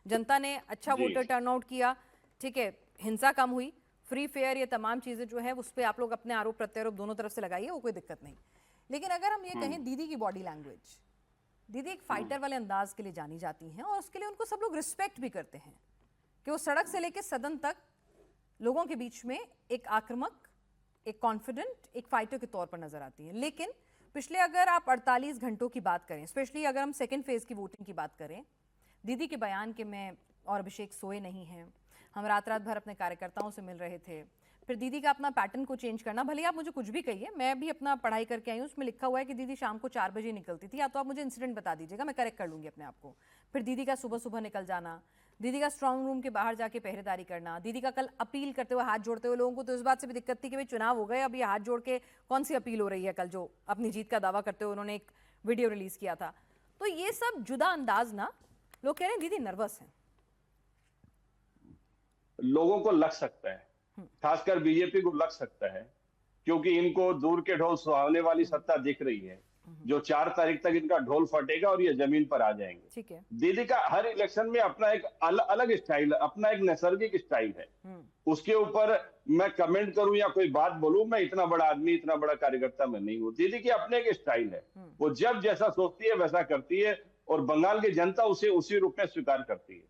जनता ने अच्छा voter turnout किया, ठीक है, हिंसा कम हुई, फ्री फेयर, ये तमाम चीजें जो है उस पर आप लोग अपने आरोप प्रत्यारोप दोनों तरफ से लगाइए, वो कोई दिक्कत नहीं। लेकिन अगर हम ये कहें दीदी की बॉडी लैंग्वेज, दीदी एक फाइटर वाले अंदाज के लिए जानी जाती हैं और उसके लिए उनको सब लोग रिस्पेक्ट भी करते हैं कि वो सड़क से लेकर सदन तक लोगों के बीच में एक आक्रामक, एक कॉन्फिडेंट, एक फाइटर के तौर पर नजर आती हैं। लेकिन पिछले अगर आप 48 घंटों की बात करें, स्पेशली अगर हम सेकेंड फेज की वोटिंग की बात करें, दीदी के बयान के मैं और अभिषेक सोए नहीं हैं, हम रात रात भर अपने कार्यकर्ताओं से मिल रहे थे, फिर दीदी का अपना पैटर्न को चेंज करना, भले आप मुझे कुछ भी कहिए, मैं भी अपना पढ़ाई करके आई हूँ, उसमें लिखा हुआ है कि दीदी शाम को 4 बजे निकलती थी, या तो आप मुझे इंसिडेंट बता दीजिएगा, मैं करेक्ट कर लूंगी अपने आप को। फिर दीदी का सुबह सुबह निकल जाना, दीदी का स्ट्रांग रूम के बाहर जाके पहरेदारी करना, दीदी का कल अपील करते हुए हाथ जोड़ते हुए, लोगों को तो इस बात से भी दिक्कत थी कि भाई चुनाव हो गए, अब ये हाथ जोड़ के कौन सी अपील हो रही है, कल जो अपनी जीत का दावा करते हुए उन्होंने एक वीडियो रिलीज किया था। तो ये सब जुदा अंदाज ना, लोग कह रहे हैं दीदी नर्वस है। लोगों को लग सकता है, खासकर बीजेपी को लग सकता है, क्योंकि इनको दूर के ढोल सुहावने वाली सत्ता दिख रही है, जो 4 तारीख तक इनका ढोल फटेगा और ये जमीन पर आ जाएंगे। ठीक है। दीदी का हर इलेक्शन में अपना एक अलग स्टाइल, अपना एक नैसर्गिक स्टाइल है। उसके ऊपर मैं कमेंट करूं या कोई बात बोलूं, मैं इतना बड़ा आदमी, इतना बड़ा कार्यकर्ता मैं नहीं हूं। दीदी की अपने एक स्टाइल है, वो जब जैसा सोचती है वैसा करती है, और बंगाल की जनता उसे उसी रूप में स्वीकार करती है।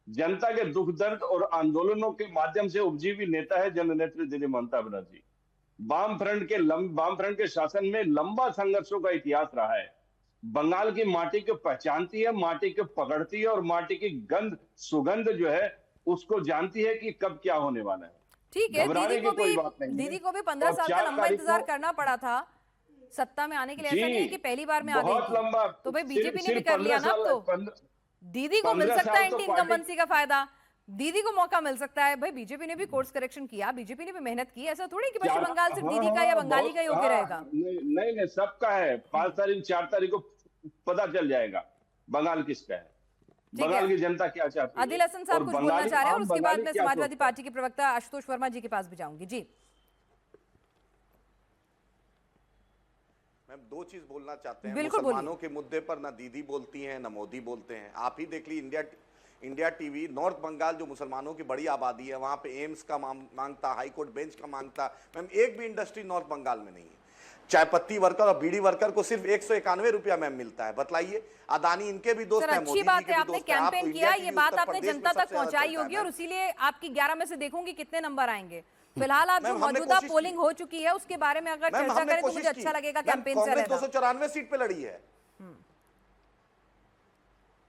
जनता के दुख दर्द और आंदोलनों के माध्यम से उपजी हुई नेता है जननेत्री दीदी ममता बनर्जी। वाम फ्रंट के शासन में लंबा संघर्षों का इतिहास रहा है। बंगाल की माटी को पहचानती है, माटी को पकड़ती है, और माटी की गंध सुगंध जो है उसको जानती है कि कब क्या होने वाला है। ठीक है, दीदी को भी 15 साल का लंबा इंतजार करना पड़ा था सत्ता में आने के लिए, ऐसा नहीं है कि पहली बार में आ गई। तो भाई बीजेपी ने भी कर लिया ना, तो दीदी को मिल सकता है एंटी इनकम्बेंसी का फायदा, दीदी को मौका मिल सकता है। भाई बीजेपी ने भी कोर्स करेक्शन किया, बीजेपी ने भी मेहनत की, ऐसा थोड़ी कि पश्चिम बंगाल सिर्फ दीदी का या बंगाली का योग्य रहेगा। नहीं, सबका है। 5 तारीख 4 तारीख को पता चल जाएगा बंगाल किसका है, बंगाल की जनता क्या चाहती है। आदिल हसन साहब कुछ बोलना चाह रहे हैं और उसके बाद मैं समाजवादी पार्टी के प्रवक्ता आशुतोष वर्मा जी के पास भी जाऊंगी। जी मैम, 2 चीज बोलना चाहते हैं। मुसलमानों के मुद्दे पर ना दीदी बोलती हैं ना मोदी बोलते हैं। आप ही देख ली इंडिया टीवी, नॉर्थ बंगाल जो मुसलमानों की बड़ी आबादी है, वहां पे एम्स का मांगता, हाईकोर्ट बेंच का मांगता। मैम, एक भी इंडस्ट्री नॉर्थ बंगाल में नहीं है। चाय पत्ती वर्कर और बीड़ी वर्कर को सिर्फ 191 रुपया मैम मिलता है। बतलाइए, अदानी इनके भी दोस्त हैं, मोदी जी के भी दोस्त हैं। आपने कैंपेन किया, ये बात आपने जनता तक पहुंचाई होगी, और इसीलिए आपकी 11 में से देखूंगी कितने नंबर आएंगे। फिलहाल आप जो मौजूदा पोलिंग हो चुकी है उसके बारे में अगर चर्चा करें तो मुझे अच्छा लगेगा। कैंपेन से कांग्रेस 294 सीट पे लड़ी है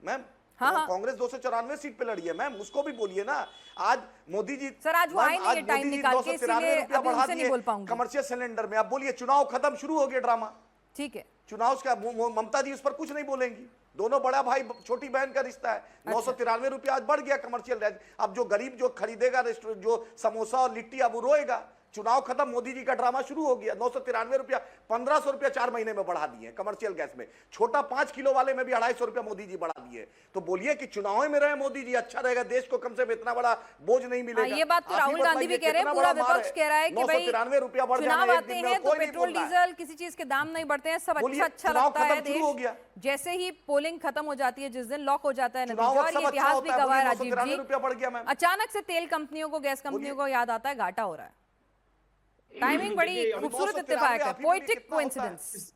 मैम। हाँ, कांग्रेस 294 सीट पे लड़ी है मैम, उसको भी बोलिए ना। आज मोदी जी, सर आज वो आए नहीं, ये टाइम निकाल के, इसलिए अभी उनसे नहीं बोल पाऊंगी। कमर्शियल सिलेंडर में आप बोलिए चुनाव खत्म, शुरू हो गया ड्रामा। ठीक है, चुनाव का ममता जी उस पर कुछ नहीं बोलेंगी। दोनों बड़ा भाई छोटी बहन का रिश्ता है। 993 रुपया आज बढ़ गया कमर्शियल रेट। अब जो गरीब जो खरीदेगा रेस्टोरेंट जो समोसा और लिट्टी, अब वो रोएगा। चुनाव खत्म, मोदी जी का ड्रामा शुरू हो गया। 993 रुपया, 1500 रुपया 4 महीने में बढ़ा दिए कमर्शियल गैस में। छोटा 5 किलो वाले में भी 250 रुपया मोदी जी बढ़ा दिए। तो बोलिए कि चुनाव में रहे मोदी जी, अच्छा रहेगा, देश को कम से कम इतना बड़ा बोझ नहीं मिलेगा। ये बात तो राहुल गांधी भी कह रहे हैं, पूरा विपक्ष कह रहा है कि भाई 993 रुपया बढ़ चुनाव आते हैं तो पेट्रोल डीजल किसी चीज के दाम नहीं बढ़ते हैं, सब अच्छा लगता है देश। जैसे ही पोलिंग खत्म हो जाती है, जिस दिन लॉक हो जाता है नतीजा, और ये इतिहास भी गवाह है राजीव जी, अचानक से तेल कंपनियों को, गैस कंपनियों को याद आता है घाटा हो रहा है। टाइमिंग बड़ी खूबसूरत इत्तेफाक है, पोएटिक कोइंसिडेंस।